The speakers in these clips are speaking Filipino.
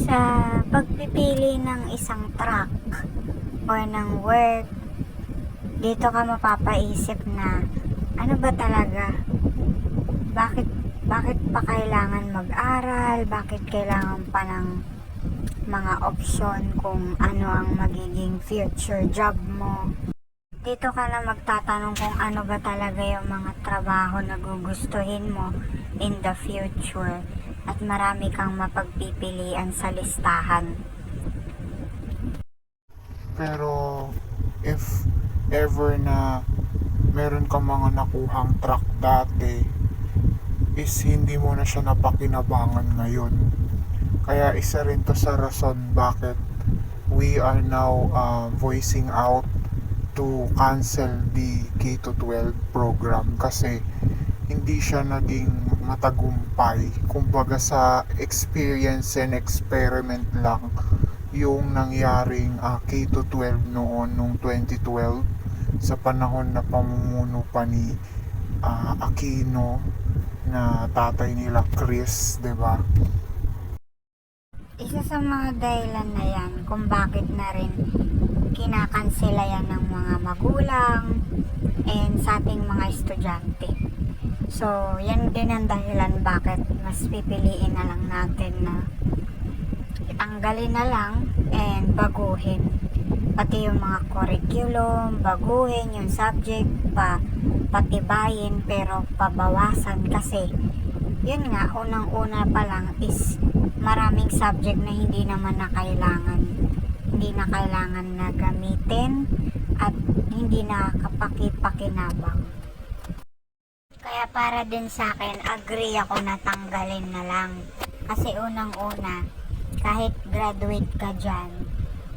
Sa pagpipili ng isang track or ng work, dito ka mapapaisip na ano ba talaga? Bakit pa kailangan mag-aral? Bakit kailangan pa ng mga option kung ano ang magiging future job mo? Dito ka na magtatanong kung ano ba talaga yung mga trabaho na gugustuhin mo in the future, at marami kang mapagpipilian sa listahan. Pero if ever na meron kang mga nakuhang track dati, is hindi mo na siya napakinabangan ngayon. Kaya isa rin to sa rason bakit we are now voicing out to cancel the K-12 program, kasi hindi siya naging matagumpay. Kumbaga sa experience and experiment lang yung nangyaring K-12 noong 2012 sa panahon na pamumuno pa ni Aquino, na tatay nila Chris, 'di ba? Isa sa mga dahilan na yan kung bakit na rin kinakansela yan ng mga magulang and sa ating mga estudyante. So, yan din ang dahilan bakit mas pipiliin na lang natin na itanggalin na lang and baguhin. Pati yung mga curriculum, baguhin yung subject, patibayin pero pabawasan, kasi yun nga, unang-una pa lang is maraming subject na hindi naman na kailangan na gamitin at hindi na kapaki-pakinabang. Kaya para din sa akin, agree ako na tanggalin na lang. Kasi unang-una, kahit graduate ka dyan,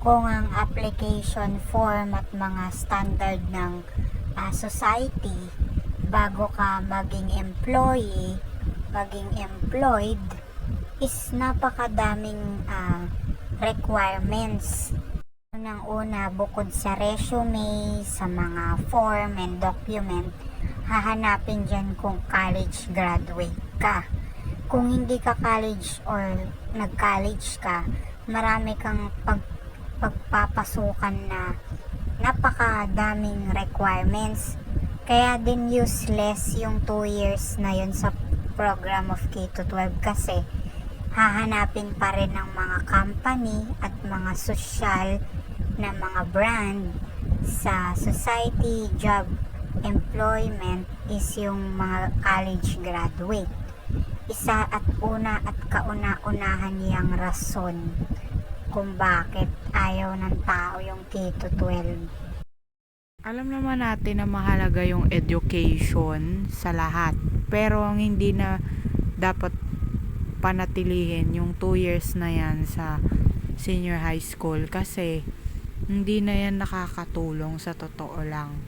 kung ang application form at mga standard ng society bago ka maging employee, maging employed, is napakadaming requirements. Unang-una, bukod sa resume, sa mga form and document, hahanapin dyan kung college graduate ka. Kung hindi ka college or nag-college ka, marami kang pagpapasukan na napakadaming requirements. Kaya din useless yung 2 years na yun sa program of K-12, kasi hahanapin pa rin ng mga company at mga social na mga brand sa society, job, employment is yung mga college graduate. Isa at una at kauna-unahan niyang rason kung bakit ayaw ng tao yung K-12. Alam naman natin na mahalaga yung education sa lahat. Pero ang hindi na dapat panatilihin yung 2 years na yan sa senior high school, kasi hindi na yan nakakatulong sa totoo lang.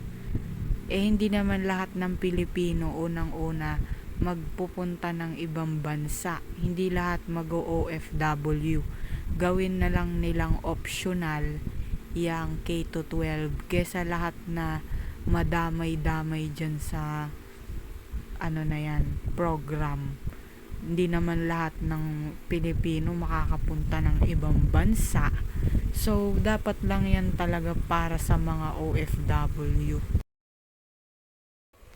Hindi naman lahat ng Pilipino unang-una magpupunta ng ibang bansa. Hindi lahat mag-OFW. Gawin na lang nilang optional yung K-12 kesa lahat na madamay-damay dyan sa program. Hindi naman lahat ng Pilipino makakapunta ng ibang bansa. So, dapat lang yan talaga para sa mga OFW.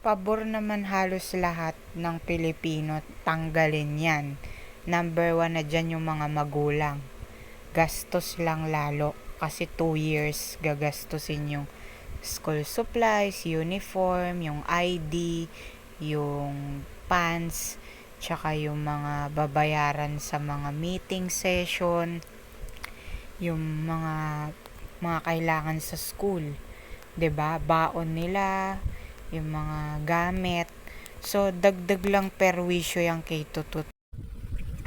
Pabor naman halos lahat ng Pilipino tanggalin yan. Number 1 na dyan yung mga magulang. Gastos lang lalo, kasi 2 years gagastusin yung school supplies, uniform, yung ID, yung pants, tsaka yung mga babayaran sa mga meeting session, yung mga kailangan sa school, 'di ba? Baon nila, yung mga gamit. So dagdag lang perwisyo yung K-12.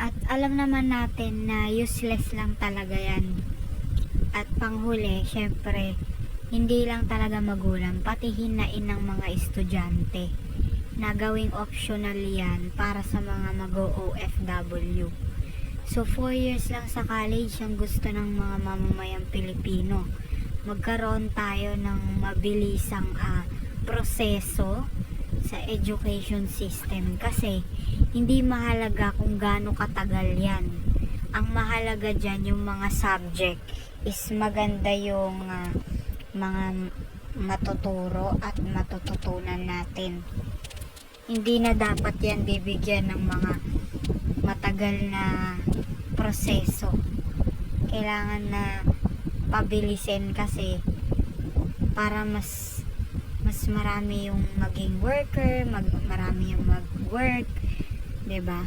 At alam naman natin na useless lang talaga yan. At panghuli, syempre, hindi lang talaga magulang, pati hinain ng mga estudyante na gawing optional yan para sa mga mag-OFW. So 4 years lang sa college ang gusto ng mga mamamayang Pilipino. Magkaroon tayo ng mabilisang proseso sa education system, kasi hindi mahalaga kung gaano katagal yan. ang mahalaga dyan yung mga subject is maganda yung mga matuturo at matututunan natin. Hindi na dapat yan bibigyan ng mga matagal na proseso. Kailangan na pabilisin kasi para mas marami yung maging worker, marami yung mag-work, 'di ba?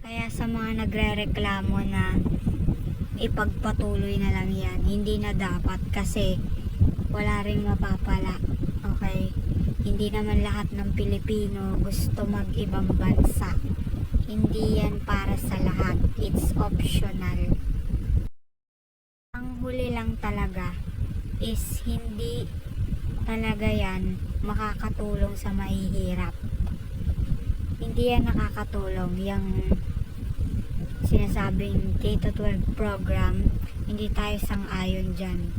Kaya sa mga nagrereklamo na ipagpatuloy na lang yan, hindi na dapat kasi wala ring mapapala. Okay? Hindi naman lahat ng Pilipino gusto mag-ibang bansa. Hindi yan para sa lahat. It's optional. Ang huli lang talaga is hindi talaga yan makakatulong sa mahihirap. Hindi yan nakakatulong. Yung sinasabing K-12 program, hindi tayo sang-ayon dyan.